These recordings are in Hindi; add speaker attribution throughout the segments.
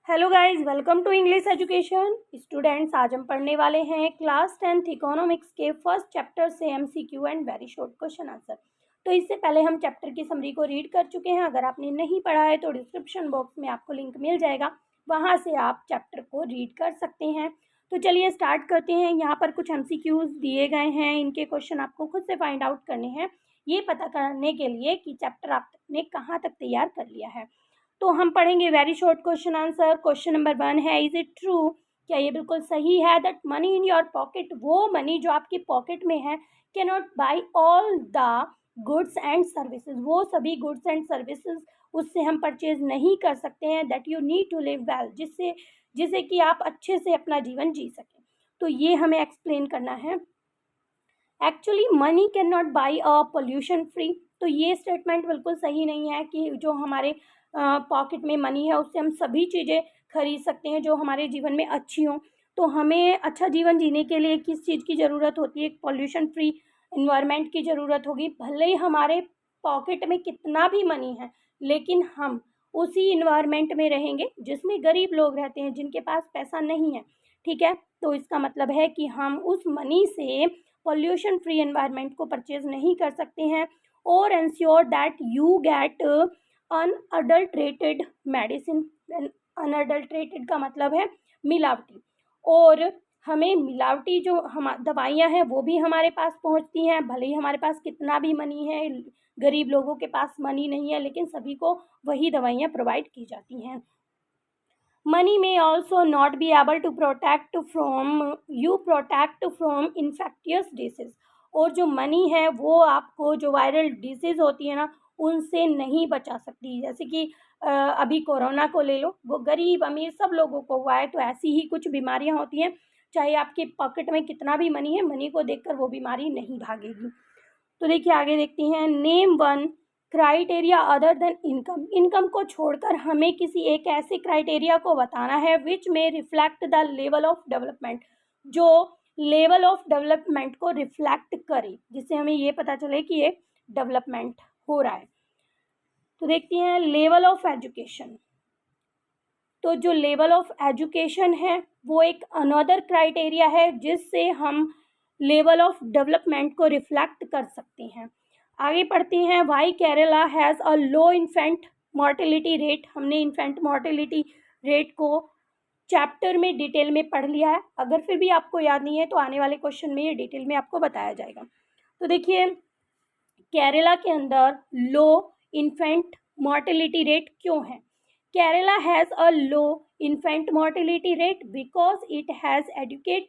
Speaker 1: Hello guys, welcome to English education. Students, आज हम पढ़ने वाले हैं क्लास 10th इकोनॉमिक्स के फर्स्ट चैप्टर से MCQ and very short question answer. तो इससे पहले हम चैप्टर की समरी को रीड कर चुके हैं। अगर आपने नहीं पढ़ा है तो डिस्क्रिप्शन बॉक्स में आपको लिंक मिल जाएगा, वहाँ से आप चैप्टर को रीड कर सकते हैं। तो चलिए स्टार्ट करते हैं। यहाँ पर कुछ एमसीक्यूज दिए गए हैं, इनके क्वेश्चन आपको खुद से फाइंड आउट करने हैं, ये पता करने के लिए कि चैप्टर आपने कहाँ तक तैयार कर लिया है। तो हम पढ़ेंगे very short question answer. Question number 1 है, इज इट ट्रू, क्या ये बिल्कुल सही है that money in your pocket, वो मनी जो आपकी पॉकेट में है, can not by all the goods and services, वो सभी गुड्स एंड सर्विसेज उससे हम परचेज नहीं कर सकते हैं, that you need to live well, जिससे कि आप अच्छे से अपना जीवन जी सकें। तो ये हमें एक्सप्लेन करना है। Actually money can not by a pollution free, तो ये स्टेटमेंट बिल्कुल सही नहीं है कि जो हमारे पॉकेट में मनी है उससे हम सभी चीज़ें खरीद सकते हैं जो हमारे जीवन में अच्छी हों। तो हमें अच्छा जीवन जीने के लिए किस चीज़ की ज़रूरत होती है? पॉल्यूशन फ्री इन्वायरमेंट की ज़रूरत होगी। भले ही हमारे पॉकेट में कितना भी मनी है, लेकिन हम उसी इन्वायरमेंट में रहेंगे जिसमें गरीब लोग रहते हैं, जिनके पास पैसा नहीं है। ठीक है, तो इसका मतलब है कि हम उस मनी से पॉल्यूशन फ्री एनवायरनमेंट को परचेज नहीं कर सकते हैं। और ensure that you get unadulterated medicine. Unadulterated का मतलब है मिलावटी, और हमें मिलावटी जो हम दवाइयाँ हैं वो भी हमारे पास पहुंचती हैं। भले ही हमारे पास कितना भी मनी है, गरीब लोगों के पास मनी नहीं है, लेकिन सभी को वही दवाइयाँ प्रोवाइड की जाती हैं। Money may also not be able to protect from infectious disease, और जो मनी है वो आपको जो वायरल डिसीज होती है ना, उनसे नहीं बचा सकती। जैसे कि अभी कोरोना को ले लो, वो गरीब अमीर सब लोगों को हुआ है। तो ऐसी ही कुछ बीमारियां होती हैं, चाहे आपके पॉकेट में कितना भी मनी है, मनी को देखकर वो बीमारी नहीं भागेगी। तो देखिए आगे देखते हैं। Name one criteria other than income, income को छोड़कर हमें किसी एक ऐसे क्राइटेरिया को बताना है विच में reflect the level of development, जो लेवल ऑफ डेवलपमेंट को रिफ्लेक्ट करे, जिससे हमें ये पता चले कि ये डेवलपमेंट हो रहा है। तो देखते हैं लेवल ऑफ एजुकेशन। तो जो लेवल ऑफ एजुकेशन है वो एक अनदर क्राइटेरिया है जिससे हम लेवल ऑफ डेवलपमेंट को रिफ्लेक्ट कर सकते हैं। आगे पढ़ते हैं। Why Kerala has a low infant mortality rate, हमने इन्फेंट मॉर्टेलिटी रेट को चैप्टर में डिटेल में पढ़ लिया है। अगर फिर भी आपको याद नहीं है तो आने वाले क्वेश्चन में ये डिटेल में आपको बताया जाएगा। तो देखिए केरला के अंदर लो इन्फेंट मॉर्टेलिटी रेट क्यों है? Kerala has a low infant mortality rate because it has adequate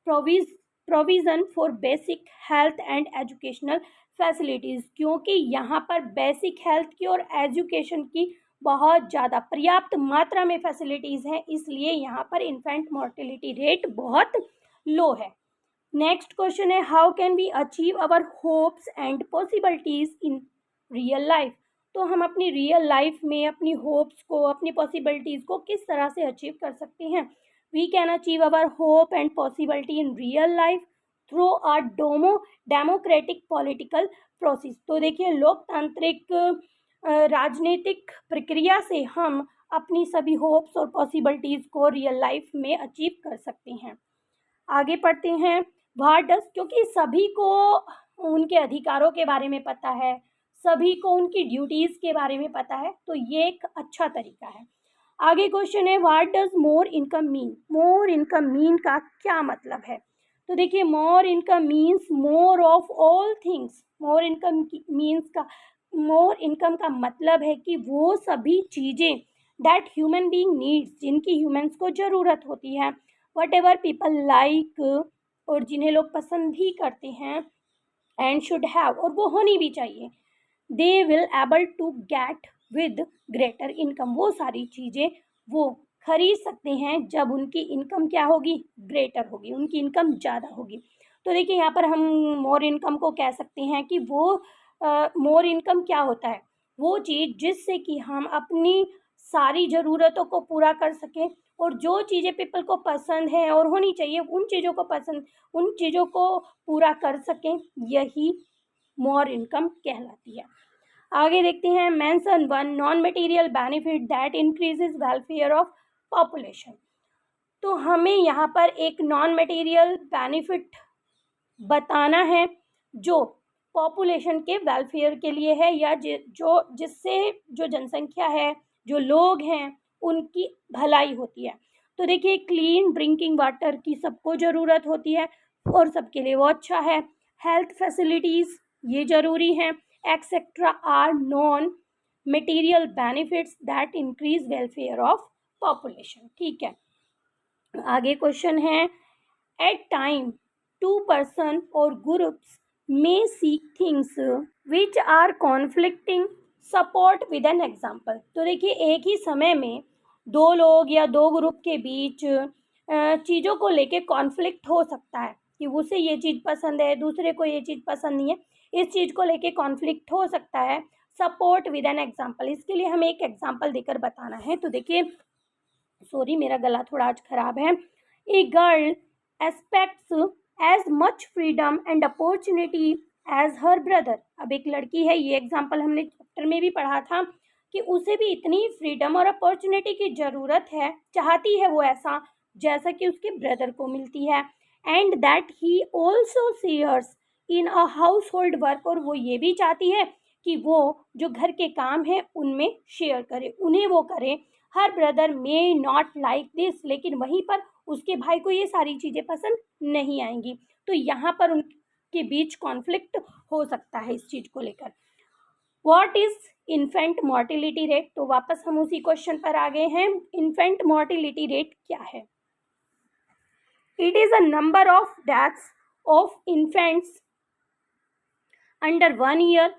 Speaker 1: provision for basic health and educational facilities, क्योंकि यहाँ पर बेसिक हेल्थ की और एजुकेशन की बहुत ज़्यादा पर्याप्त मात्रा में फैसिलिटीज़ हैं, इसलिए यहाँ पर इन्फेंट मॉर्टेलिटी रेट बहुत लो है। नेक्स्ट क्वेश्चन है, how can we achieve our hopes and possibilities in real life, तो हम अपनी रियल लाइफ में अपनी होप्स को, अपनी पॉसिबिलिटीज को किस तरह से अचीव कर सकते हैं? We can achieve our hope and possibility in real life through a democratic political process. तो देखिए लोकतांत्रिक राजनीतिक प्रक्रिया से हम अपनी सभी होप्स और पॉसिबिलिटीज को रियल लाइफ में अचीव कर सकते हैं। आगे पढ़ते हैं। व्हाट डज, क्योंकि सभी को उनके अधिकारों के बारे में पता है, सभी को उनकी ड्यूटीज़ के बारे में पता है, तो ये एक अच्छा तरीका है। आगे क्वेश्चन है, what does more income mean, more income mean का क्या मतलब है? तो देखिए more income means more of all things. More income means का, मोर इनकम का मतलब है कि वो सभी चीज़ें दैट ह्यूमन बीइंग नीड्स, जिनकी ह्यूमंस को ज़रूरत होती है, वट एवर पीपल लाइक, और जिन्हें लोग पसंद भी करते हैं, एंड शुड हैव, और वो होनी भी चाहिए, they will able to get with greater income, वो सारी चीज़ें वो खरीद सकते हैं जब उनकी इनकम क्या होगी? ग्रेटर होगी, उनकी इनकम ज़्यादा होगी। तो देखिए यहाँ पर हम मोर इनकम को कह सकते हैं कि वो मोर इनकम क्या होता है? वो चीज़ जिससे कि हम अपनी सारी ज़रूरतों को पूरा कर सकें, और जो चीज़ें पीपल को पसंद है और होनी चाहिए, उन चीज़ों को पसंद, उन चीज़ों को पूरा कर सकें, यही मोर इनकम कहलाती है। आगे देखते हैं। Mention one non material benefit that increases welfare of population. तो हमें यहाँ पर एक नॉन मटेरियल बेनिफिट बताना है जो पॉपुलेशन के वेलफेयर के लिए है, या जिससे जो जनसंख्या है, जो लोग हैं, उनकी भलाई होती है। तो देखिए, क्लीन ड्रिंकिंग वाटर की सबको ज़रूरत होती है और सबके लिए वो अच्छा है। हेल्थ फैसिलिटीज़ ये ज़रूरी हैं, etcetera are non material benefits that increase welfare of population. ठीक है, आगे क्वेश्चन है, एट टाइम टू पर्सन और groups may seek things which are conflicting support with an example। तो देखिए, एक ही समय में दो लोग या दो ग्रुप के बीच चीज़ों को लेके कॉन्फ्लिक्ट हो सकता है कि उसे ये चीज़ पसंद है, दूसरे को ये चीज़ पसंद नहीं है, इस चीज़ को लेके कॉन्फ्लिक्ट हो सकता है। सपोर्ट विद एन एग्जाम्पल, इसके लिए हमें एक एग्जाम्पल देकर बताना है। तो देखिए, सॉरी मेरा गला थोड़ा आज खराब है। A girl expects as much freedom and opportunity as her brother. अब एक लड़की है, ये एग्जाम्पल हमने चैप्टर में भी पढ़ा था कि उसे भी इतनी फ्रीडम और अपॉर्चुनिटी की ज़रूरत है, चाहती है वो ऐसा जैसा कि उसके ब्रदर को मिलती है। And that he also shares in a house hold work, और वो ये भी चाहती है कि वो जो घर के काम है उनमें शेयर करे, उन्हें वो करे। Her brother may not like this, लेकिन वहीं पर उसके भाई को ये सारी चीज़ें पसंद नहीं आएंगी। तो यहाँ पर उनके बीच कॉन्फ्लिक्ट हो सकता है इस चीज़ को लेकर। What is infant mortality rate? तो वापस हम उसी क्वेश्चन पर आ गए हैं। इन्फेंट मॉर्टिलिटी रेट क्या है? It is a number of deaths of infants under 1 year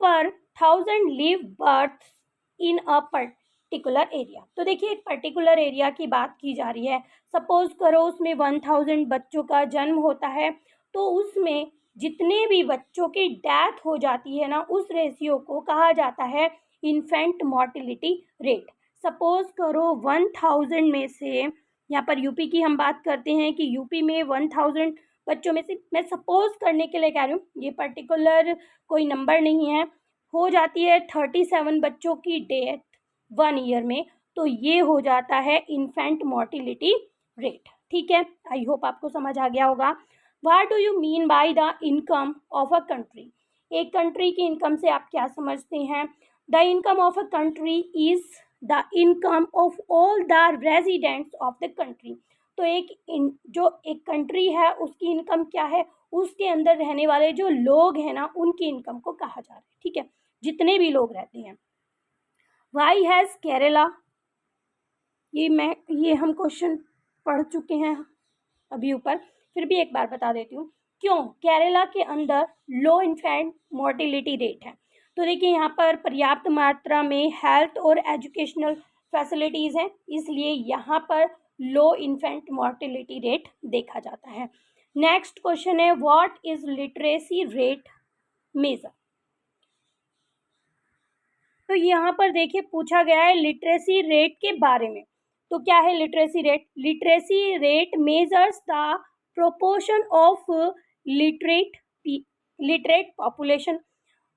Speaker 1: पर 1000 live birth in a particular area. तो देखिए, एक पर्टिकुलर एरिया की बात की जा रही है। सपोज करो उसमें 1000 बच्चों का जन्म होता है, तो उसमें जितने भी बच्चों की डेथ हो जाती है ना, उस रेशियो को कहा जाता है इन्फेंट मॉर्टिलिटी रेट। सपोज करो 1000 में से, यहाँ पर यूपी की हम बात करते हैं कि यूपी में 1000 बच्चों में से, मैं सपोज करने के लिए कह रही हूँ, ये पर्टिकुलर कोई नंबर नहीं है, हो जाती है 37 बच्चों की डेथ 1 year में, तो ये हो जाता है इन्फेंट मॉर्टिलिटी रेट। ठीक है, आई होप आपको समझ आ गया होगा। What do you mean by the income of a country? एक कंट्री की इनकम से आप क्या समझते हैं? The income of a country is the income of all the residents of the country. तो जो एक कंट्री है उसकी इनकम क्या है? उसके अंदर रहने वाले जो लोग हैं ना, उनकी इनकम को कहा जा रहा है। ठीक है, जितने भी लोग रहते हैं। वाई हैज़ केरला, ये हम क्वेश्चन पढ़ चुके हैं अभी ऊपर, फिर भी एक बार बता देती हूँ क्यों केरला के अंदर लो इन्फेंट मोर्टिलिटी रेट है। तो देखिए, यहाँ पर पर्याप्त मात्रा में हेल्थ और एजुकेशनल फैसिलिटीज़ हैं, इसलिए यहाँ पर लो इन्फेंट मोर्टिलिटी रेट देखा जाता है। नेक्स्ट क्वेश्चन है, what is literacy rate measure? तो यहाँ पर देखिए पूछा गया है लिटरेसी रेट के बारे में। तो क्या है literacy rate? Literacy rate measures the proportion of literate population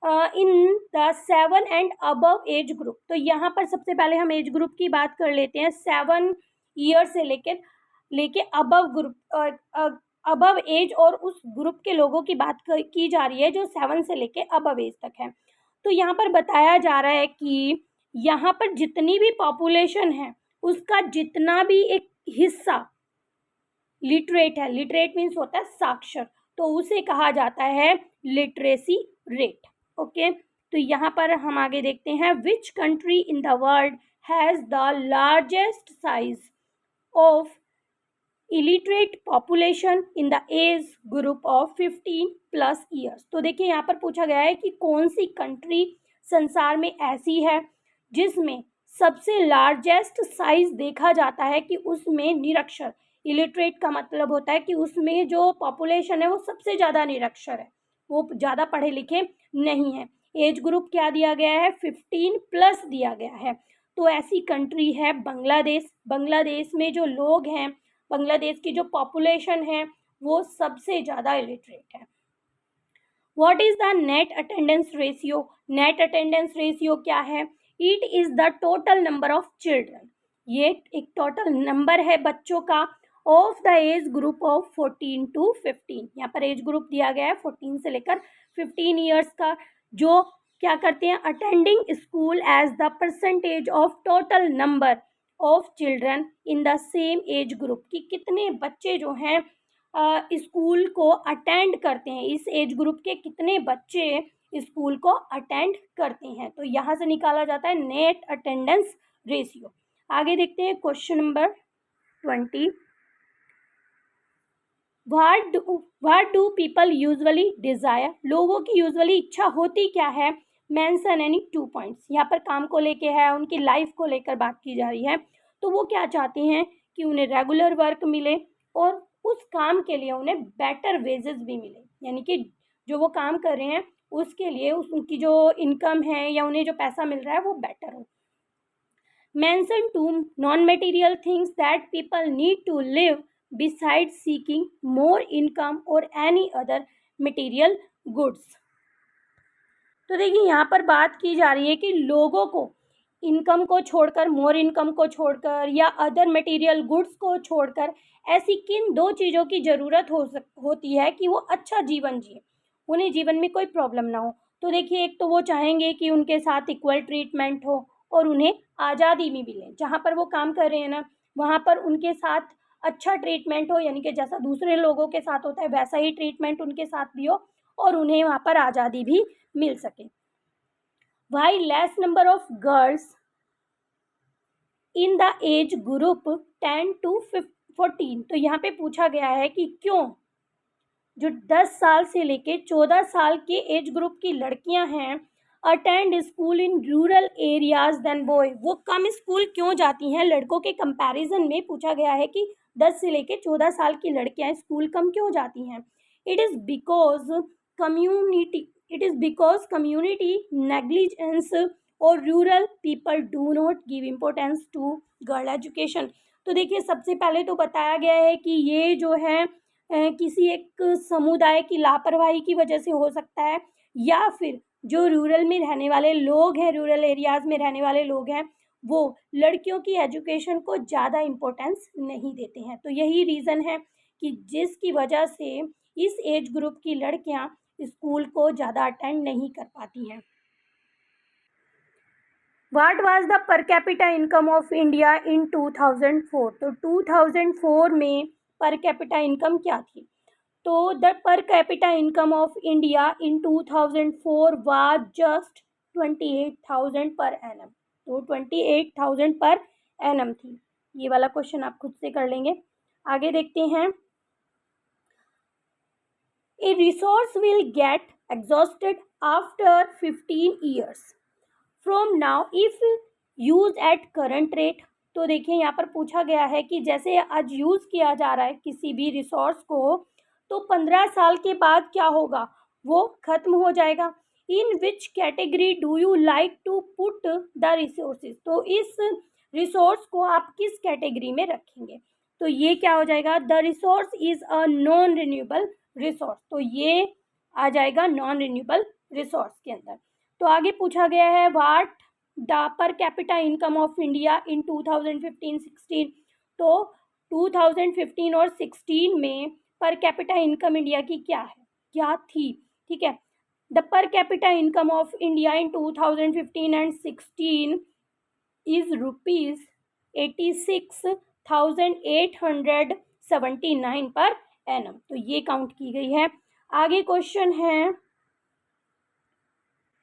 Speaker 1: in the 7 and above age group. तो यहाँ पर सबसे पहले हम एज ग्रुप की बात कर लेते हैं। 7 ईयर से लेके अबव ग्रुप, अबव एज, और उस ग्रुप के लोगों की बात की जा रही है जो 7 से लेके अबव एज तक है। तो यहाँ पर बताया जा रहा है कि यहाँ पर जितनी भी पॉपुलेशन है उसका जितना भी एक हिस्सा लिटरेट है, लिटरेट मीन्स होता है साक्षर, तो उसे कहा जाता है लिटरेसी रेट। ओके, तो यहाँ पर हम आगे देखते हैं, which country in the world has the largest size of illiterate population in the age group of 15+ years. तो देखिए, यहाँ पर पूछा गया है कि कौन सी कंट्री संसार में ऐसी है जिसमें सबसे लार्जेस्ट साइज देखा जाता है कि उसमें निरक्षर, इलिटरेट का मतलब होता है कि उसमें जो पॉपुलेशन है वो सबसे ज़्यादा निरक्षर है, वो ज़्यादा पढ़े लिखे नहीं है। एज ग्रुप क्या दिया गया है? 15+ दिया गया है। तो ऐसी कंट्री है बांग्लादेश। बांग्लादेश में जो लोग हैं, बांग्लादेश की जो पॉपुलेशन है वो सबसे ज़्यादा इलिटरेट है। What is the net attendance ratio? Net attendance ratio क्या है? It is the total number of children, ये एक टोटल नंबर है बच्चों का of the age group of 14 to 15। यहाँ पर एज ग्रुप दिया गया है 14 से लेकर 15 ईयर्स का, जो क्या करते हैं, attending school as the percentage of total number of children in the same age group, कि कितने बच्चे जो हैं स्कूल को अटेंड करते हैं, इस एज ग्रुप के कितने बच्चे स्कूल को अटेंड करते हैं। तो यहाँ से निकाला जाता है नेट अटेंडेंस रेशियो। आगे देखते हैं question number 20। What do people usually desire, लोगों की यूजुअली इच्छा होती क्या है। मेंशन एनी 2 पॉइंट्स, यहाँ पर काम को लेके है, उनकी लाइफ को लेकर बात की जा रही है। तो वो क्या चाहते हैं कि उन्हें रेगुलर वर्क मिले और उस काम के लिए उन्हें बेटर वेजेस भी मिले, यानी कि जो वो काम कर रहे हैं उसके लिए उनकी जो इनकम है या उन्हें जो पैसा मिल रहा है वो बेटर हो। Mention 2 non-material things that people need to live besides seeking more income or any other material goods। तो देखिए यहाँ पर बात की जा रही है कि लोगों को इनकम को छोड़कर, मोर इनकम को छोड़कर या अदर मटेरियल गुड्स को छोड़कर ऐसी किन 2 चीज़ों की ज़रूरत होती है कि वो अच्छा जीवन जिए, उन्हें जीवन में कोई प्रॉब्लम ना हो। तो देखिए, एक तो वो चाहेंगे कि उनके साथ इक्वल ट्रीटमेंट हो और उन्हें आज़ादी भी मिले, जहाँ पर वो काम कर रहे हैं ना वहाँ पर उनके साथ अच्छा ट्रीटमेंट हो, यानी कि जैसा दूसरे लोगों के साथ होता है वैसा ही ट्रीटमेंट उनके साथ भी हो और उन्हें वहाँ पर आज़ादी भी मिल सके। Why less number of girls in the age group 10 to 14, तो यहाँ पे पूछा गया है कि क्यों जो 10 साल से लेके 14 साल के एज ग्रुप की लड़कियां हैं attend school in rural areas than boy, वो कम स्कूल क्यों जाती हैं लड़कों के कंपैरिजन में। पूछा गया है कि 10 से लेके 14 साल की लड़कियां स्कूल कम क्यों जाती हैं। It is because community negligence और rural people do not give importance to girl education. तो देखिए, सबसे पहले तो बताया गया है कि ये जो है किसी एक समुदाय की लापरवाही की वजह से हो सकता है, या फिर जो रूरल में रहने वाले लोग हैं, रूरल एरियाज़ में रहने वाले लोग हैं, वो लड़कियों की एजुकेशन को ज़्यादा इम्पोर्टेंस नहीं देते हैं। तो यही रीज़न है कि जिसकी वजह से इस एज ग्रुप की लड़कियां स्कूल को ज़्यादा अटेंड नहीं कर पाती हैं। What was the per capita income of India in 2004? तो 2004 में पर कैपिटा इनकम क्या थी। तो the per capita income of India in 2004 was just 28,000 per annum. तो 28,000 पर एनम थी। ये वाला क्वेश्चन आप खुद से कर लेंगे। आगे देखते हैं। ए resource will get exhausted after 15 years from now if use at current rate. तो देखिए, यहाँ पर पूछा गया है कि जैसे आज यूज़ किया जा रहा है किसी भी रिसोर्स को, तो 15 साल के बाद क्या होगा, वो ख़त्म हो जाएगा। In which category do you like to put the resources, तो इस रिसोर्स को आप किस कैटेगरी में रखेंगे। तो ये क्या हो जाएगा, the resource is a non renewable resource, तो ये आ जाएगा नॉन रिन्यूएबल रिसोर्स के अंदर। तो आगे पूछा गया है what the per capita income of India in 2015-16। तो 2015 और 16 में पर कैपिटा इनकम इंडिया की क्या थी, ठीक है। The per capita income of India in 2015 and 16 is rupees 86,879 per annum. तो ये काउंट की गई है। आगे क्वेश्चन है,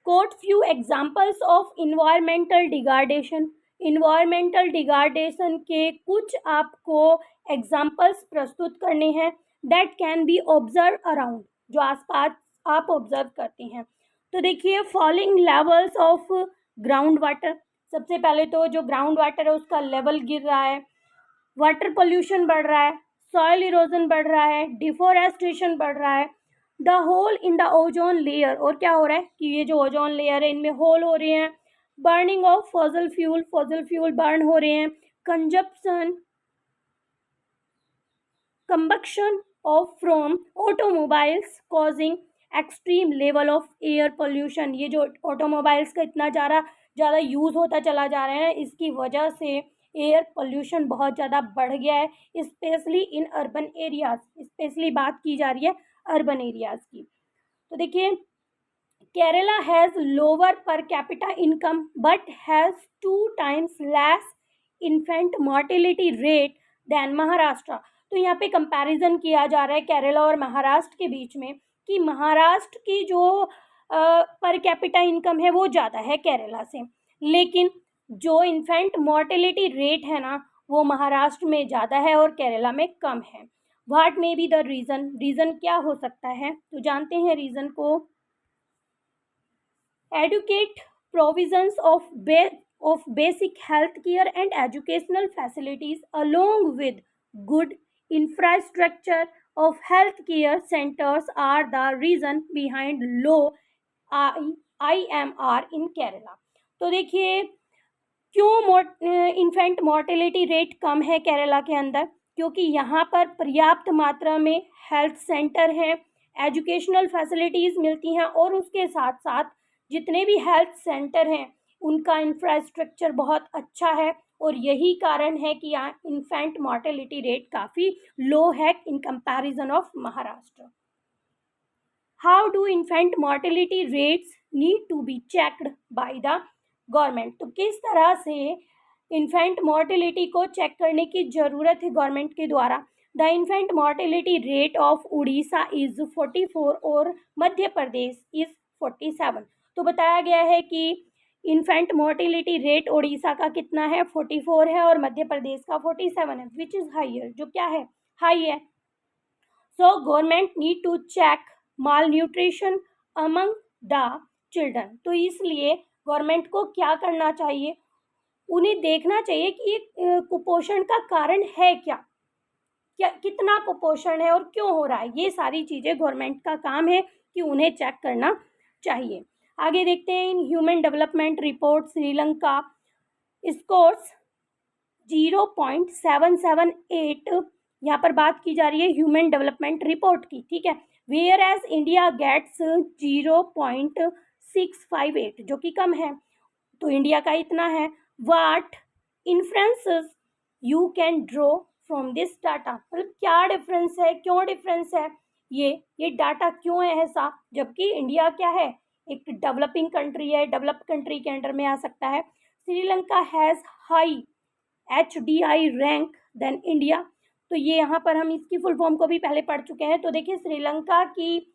Speaker 1: quote few examples of environmental degradation. Environmental degradation के कुछ आपको एग्जाम्पल्स प्रस्तुत करने हैं that can be observe around, जो आसपास आप ऑब्जर्व करते हैं। तो देखिए, falling levels of ground water, सबसे पहले तो जो ग्राउंड वाटर है उसका लेवल गिर रहा है, वाटर पोल्यूशन बढ़ रहा है, सॉइल इरोजन बढ़ रहा है, डिफोरेस्टेशन बढ़ रहा है, the hole in the ozone layer, और क्या हो रहा है कि ये जो ओजोन लेयर है इनमें होल हो रहे हैं, burning of fossil fuel burn हो रहे हैं, combustion of from automobiles causing extreme level of air pollution. ये जो ऑटोमोबाइल्स का इतना ज़्यादा यूज़ होता चला जा रहा है, इसकी वजह से एयर पोल्यूशन बहुत ज़्यादा बढ़ गया है, specially in urban areas. Specially बात की जा रही है अर्बन एरियाज़ की। तो देखिए, Kerala has lower per capita income but has 2 times less infant mortality rate than Maharashtra. तो यहाँ पे कंपैरिजन किया जा रहा है केरला और महाराष्ट्र के बीच में कि महाराष्ट्र की जो पर कैपिटा इनकम है वो ज़्यादा है केरला से, लेकिन जो इन्फेंट मोर्टेलिटी रेट है ना वो महाराष्ट्र में ज़्यादा है और केरला में कम है। What may be the reason क्या हो सकता है, तो जानते हैं रीज़न को। Adequate provisions of basic health care and educational facilities along with good infrastructure of health care centers are the reason behind low IMR in Kerala। तो देखिए, क्यों इन्फेंट मोर्टेलिटी रेट कम है केरला के अंदर, क्योंकि यहाँ पर पर्याप्त मात्रा में हेल्थ सेंटर हैं, एजुकेशनल फैसिलिटीज़ मिलती हैं और उसके साथ साथ जितने भी हेल्थ सेंटर हैं उनका इंफ्रास्ट्रक्चर बहुत अच्छा है और यही कारण है कि यहाँ इन्फेंट मोर्टेलिटी रेट काफ़ी लो है in comparison of Maharashtra. How do infant mortality rates need to be checked by the government. तो किस तरह से इन्फेंट मोर्टेलिटी को चेक करने की ज़रूरत है गवर्नमेंट के द्वारा। The infant mortality rate of Orissa is 44 और मध्य प्रदेश इज़ 47। तो बताया गया है कि इन्फेंट मोर्टेलिटी रेट उड़ीसा का कितना है, 44 है और मध्य प्रदेश का 47 है, विच इज़ हाइयर, जो क्या है, हाई है। So government need to check malnutrition among the children. तो इसलिए गवर्नमेंट को क्या करना चाहिए, उन्हें देखना चाहिए कि ये कुपोषण का कारण है क्या कितना कुपोषण है और क्यों हो रहा है। ये सारी चीज़ें गवर्नमेंट का काम है कि उन्हें चेक करना चाहिए। आगे देखते हैं, in human development report Sri Lanka scores 0.778। यहाँ पर बात की जा रही है ह्यूमन डेवलपमेंट रिपोर्ट की, ठीक है, वेयर एज इंडिया गेट्स 0.658 जो कि कम है। तो इंडिया का इतना है। What inferences you can draw from this data, मतलब क्या डिफरेंस है, क्यों डिफरेंस है, ये डाटा क्यों है ऐसा, जबकि इंडिया क्या है, एक डेवलपिंग कंट्री है, डेवलप कंट्री के अंडर में आ सकता है। Sri Lanka has high HDI rank than India. तो ये यहाँ पर हम इसकी फुल फॉर्म को भी पहले पढ़ चुके हैं। तो देखिए, श्रीलंका की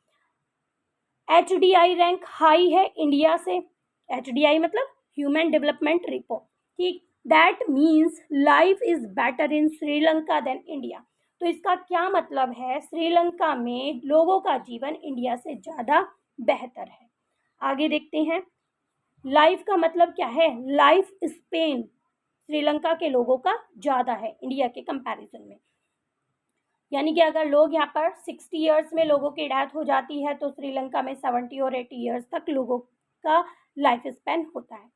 Speaker 1: HDI रैंक हाई है इंडिया से। HDI मतलब ह्यूमन डेवलपमेंट रिपोर्ट, ठीक। That means life is better in Sri Lanka than India. तो इसका क्या मतलब है, श्रीलंका में लोगों का जीवन इंडिया से ज़्यादा बेहतर है। आगे देखते हैं, लाइफ का मतलब क्या है, लाइफ स्पेन श्रीलंका के लोगों का ज़्यादा है इंडिया के कंपैरिजन में। यानी कि अगर लोग यहाँ पर 60 ईयर्स में लोगों की डेथ हो जाती है तो श्रीलंका में 70 और 80 ईयर्स तक लोगों का लाइफ स्पेन होता है।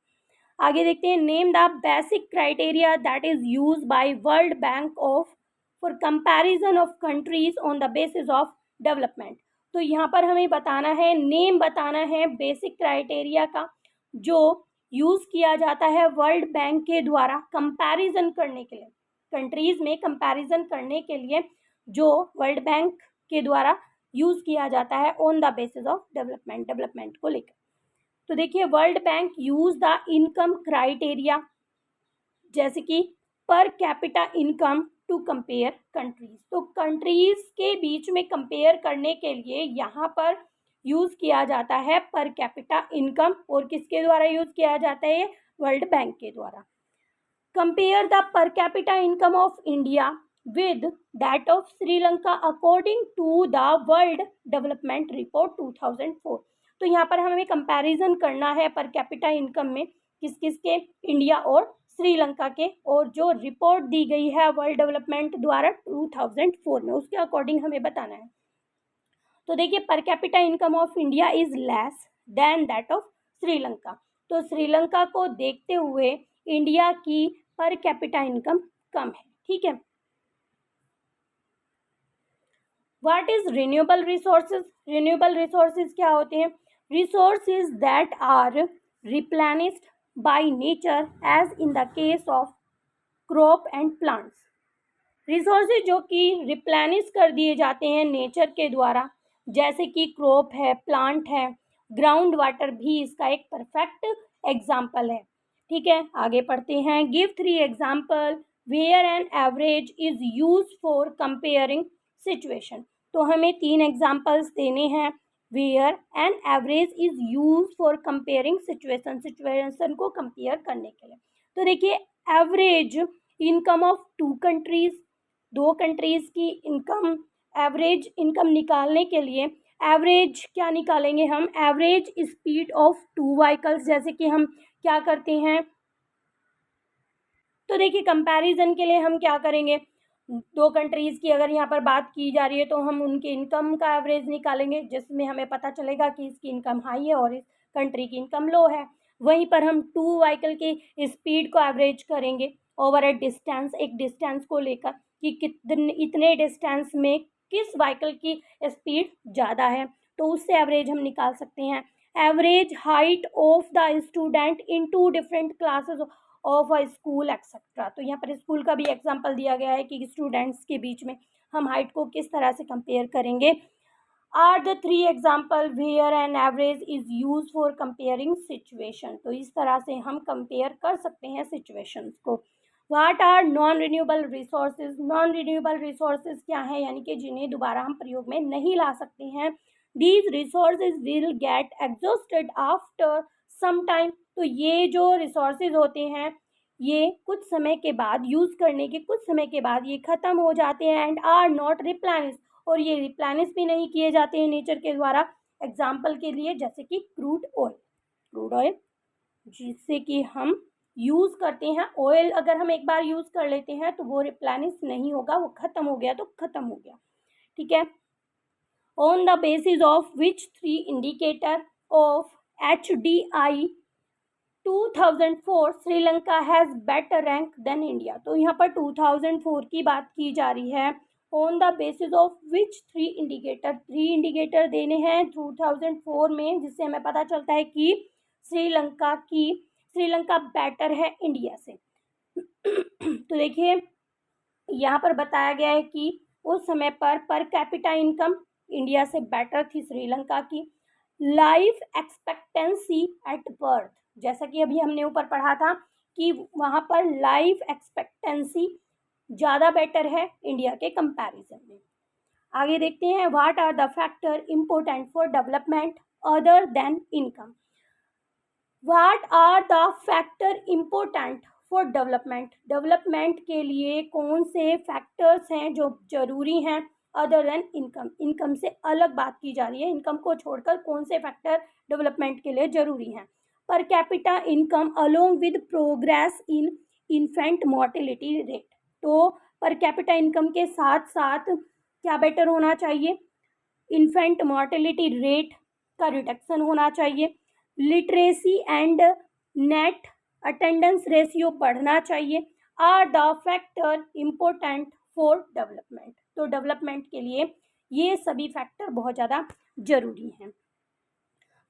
Speaker 1: आगे देखते हैं, name the basic criteria that is use by world bank of for comparison of countries on the basis of development. तो यहाँ पर हमें बताना है, नेम बताना है बेसिक क्राइटेरिया का जो यूज़ किया जाता है वर्ल्ड बैंक के द्वारा कंपैरिजन करने के लिए, कंट्रीज़ में कंपैरिजन करने के लिए जो वर्ल्ड बैंक के द्वारा यूज़ किया जाता है on the basis of development को लेकर। तो देखिए, world bank use the income criteria जैसे कि per capita income to compare countries. तो कंट्रीज के बीच में कंपेयर करने के लिए यहाँ पर यूज़ किया जाता है पर कैपिटा इनकम, और किसके द्वारा यूज़ किया जाता है, वर्ल्ड बैंक के द्वारा। Compare the per capita income of India with that of Sri Lanka according to the world development report 2004। तो यहाँ पर हमें कंपैरिजन करना है पर कैपिटा इनकम में किस किस के, इंडिया और श्रीलंका के, और जो रिपोर्ट दी गई है वर्ल्ड डेवलपमेंट द्वारा 2004 में उसके अकॉर्डिंग हमें बताना है। तो देखिए, पर capita income of India is less than that of Sri Lanka. तो श्रीलंका को देखते हुए इंडिया की पर कैपिटा इनकम कम है, ठीक है। What is renewable resources, renewable resources क्या होते हैं, resources that are replenished by nature as in the case of crop and plants. Resources जो कि रिप्लेनिश कर दिए जाते हैं नेचर के द्वारा, जैसे कि क्रॉप है, प्लांट है, ग्राउंड वाटर भी इसका एक परफेक्ट एग्जाम्पल है। ठीक है, आगे पढ़ते हैं। Give 3 example where an average is use for comparing situation. तो हमें 3 एग्जाम्पल्स देने हैं where an average is use for comparing situation को कंपेयर करने के लिए। तो देखिए, average income of 2 countries, 2 countries की इनकम, एवरेज इनकम निकालने के लिए एवरेज क्या निकालेंगे हम, एवरेज स्पीड ऑफ 2 व्हीकल्स। जैसे कि हम क्या करते हैं, तो देखिए कंपैरिजन के लिए हम क्या करेंगे, 2 कंट्रीज़ की अगर यहाँ पर बात की जा रही है तो हम उनके इनकम का एवरेज निकालेंगे, जिसमें हमें पता चलेगा कि इसकी इनकम हाई है और इस कंट्री की इनकम लो है। वहीं पर हम 2 व्हीकल की स्पीड को एवरेज करेंगे ओवर ए डिस्टेंस, एक डिस्टेंस को लेकर कि कितने इतने डिस्टेंस में किस व्हीकल की स्पीड ज़्यादा है, तो उससे एवरेज हम निकाल सकते हैं। Average height of the student in 2 different classes of a school etcetera. तो यहाँ पर स्कूल का भी एग्जाम्पल दिया गया है कि स्टूडेंट्स के बीच में हम हाइट को किस तरह से कंपेयर करेंगे। Are the 3 example where an average is use for comparing situation. तो इस तरह से हम कंपेयर कर सकते हैं सिचुएशंस को। What are non renewable resources. Non renewable resources क्या है, यानी कि जिन्हें दोबारा हम प्रयोग में नहीं ला सकते हैं। These resources will get exhausted after some time. तो ये जो रिसोर्सेज होते हैं ये कुछ समय के बाद, यूज़ करने के कुछ समय के बाद ये ख़त्म हो जाते हैं। एंड आर नॉट रिप्लेनिश, और ये रिप्लेनिश भी नहीं किए जाते हैं नेचर के द्वारा। एग्जाम्पल के लिए जैसे कि क्रूड ऑयल जिससे कि हम यूज़ करते हैं। ऑयल अगर हम एक बार यूज़ कर लेते हैं तो वो रिप्लेनिश नहीं होगा, वो ख़त्म हो गया तो ख़त्म हो गया। ठीक है। On the basis of which 3 indicator of HDI 2004 Sri Lanka has better rank than India. तो यहाँ पर 2004 की बात की जा रही है। On the basis of which 3 indicator, 3 indicator देने हैं 2004 में, जिससे हमें पता चलता है कि श्रीलंका बेटर है इंडिया से। तो देखिए यहाँ पर बताया गया है कि उस समय पर कैपिटा इनकम इंडिया से बेटर थी श्रीलंका की। लाइफ एक्सपेक्टेंसी एट बर्थ, जैसा कि अभी हमने ऊपर पढ़ा था कि वहाँ पर लाइफ एक्सपेक्टेंसी ज़्यादा बेटर है इंडिया के कंपैरिजन में। आगे देखते हैं। What are the factor important for development other than income. What are the factor important for development, development के लिए कौन से फैक्टर्स हैं जो ज़रूरी हैं अदर देन इनकम। इनकम से अलग बात की जा रही है, इनकम को छोड़कर कौन से फैक्टर डेवलपमेंट के लिए ज़रूरी हैं। पर capita income along with progress in infant mortality rate. तो पर कैपिटा इनकम के साथ साथ क्या बेटर होना चाहिए, इन्फेंट मोर्टेलिटी रेट का रिडक्शन होना चाहिए। Literacy and net attendance ratio बढ़ना चाहिए। Are the factor important for development. तो डेवलपमेंट के लिए ये सभी फैक्टर बहुत ज़्यादा जरूरी हैं।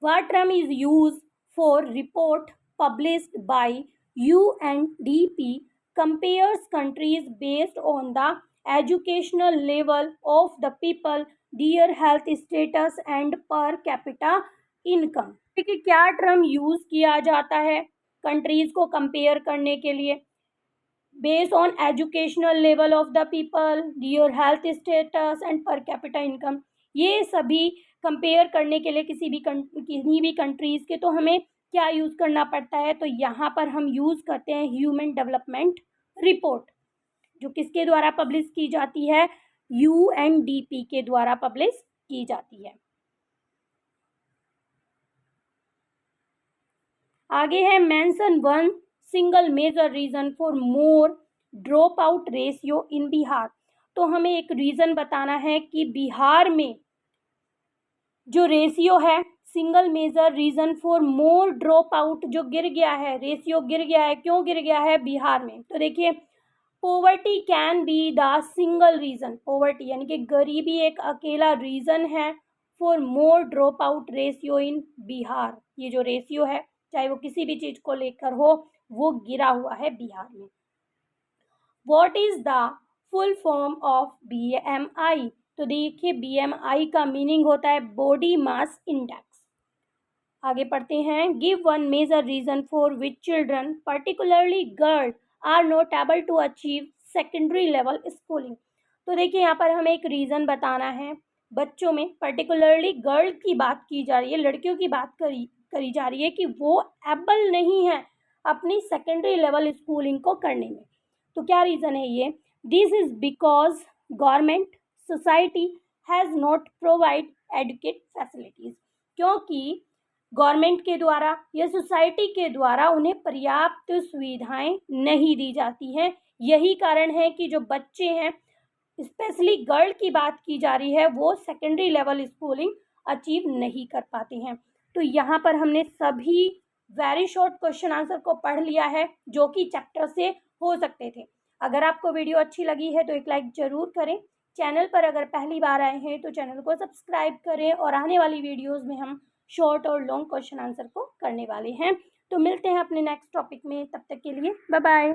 Speaker 1: What term is use for report published by UNDP compares countries based on the educational level of the people, their health status and per capita income। देखिए क्या टर्म यूज किया जाता है कंट्रीज को कंपेयर करने के लिए। Based on educational level of the people, their health status and पर कैपिटा इनकम। ये सभी कंपेयर करने के लिए किसी भी कंट्रीज के तो हमें क्या यूज़ करना पड़ता है, तो यहाँ पर हम यूज़ करते हैं ह्यूमन डेवलपमेंट रिपोर्ट, जो किसके द्वारा पब्लिश की जाती है, UNDP के द्वारा पब्लिश की जाती है। आगे है mention 1 single major reason for more drop out ratio in Bihar. तो हमें एक रीज़न बताना है कि बिहार में जो रेशियो है, single major reason for more drop out जो गिर गया है, रेशियो गिर गया है, क्यों गिर गया है बिहार में। तो देखिए poverty can be the single reason, poverty यानी कि गरीबी एक अकेला रीज़न है for more drop out ratio in Bihar. ये जो रेशियो है चाहे वो किसी भी चीज़ को लेकर हो, वो गिरा हुआ है बिहार में। What is the full form of BMI? तो देखिए BMI का मीनिंग होता है बॉडी मास इंडेक्स। आगे पढ़ते हैं। Give one major reason for which children particularly girl are not able to achieve secondary level schooling. तो देखिए यहाँ पर हमें एक रीज़न बताना है। बच्चों में पर्टिकुलरली गर्ल की बात की जा रही है, लड़कियों की बात करी जा रही है कि वो एबल नहीं है अपनी सेकेंडरी लेवल स्कूलिंग को करने में। तो क्या रीज़न है ये? This is because government society has not provide adequate facilities. क्योंकि गवर्नमेंट के द्वारा या सोसाइटी के द्वारा उन्हें पर्याप्त सुविधाएं नहीं दी जाती हैं। यही कारण है कि जो बच्चे हैं, स्पेशली गर्ल की बात की जा रही है, वो सेकेंडरी लेवल स्कूलिंग अचीव नहीं कर पाते हैं। तो यहाँ पर हमने सभी वेरी शॉर्ट क्वेश्चन आंसर को पढ़ लिया है जो कि चैप्टर से हो सकते थे। अगर आपको वीडियो अच्छी लगी है तो एक लाइक ज़रूर करें। चैनल पर अगर पहली बार आए हैं तो चैनल को सब्सक्राइब करें और आने वाली वीडियोज़ में हम शॉर्ट और लॉन्ग क्वेश्चन आंसर को करने वाले हैं। तो मिलते हैं अपने नेक्स्ट टॉपिक में, तब तक के लिए बाय बाय।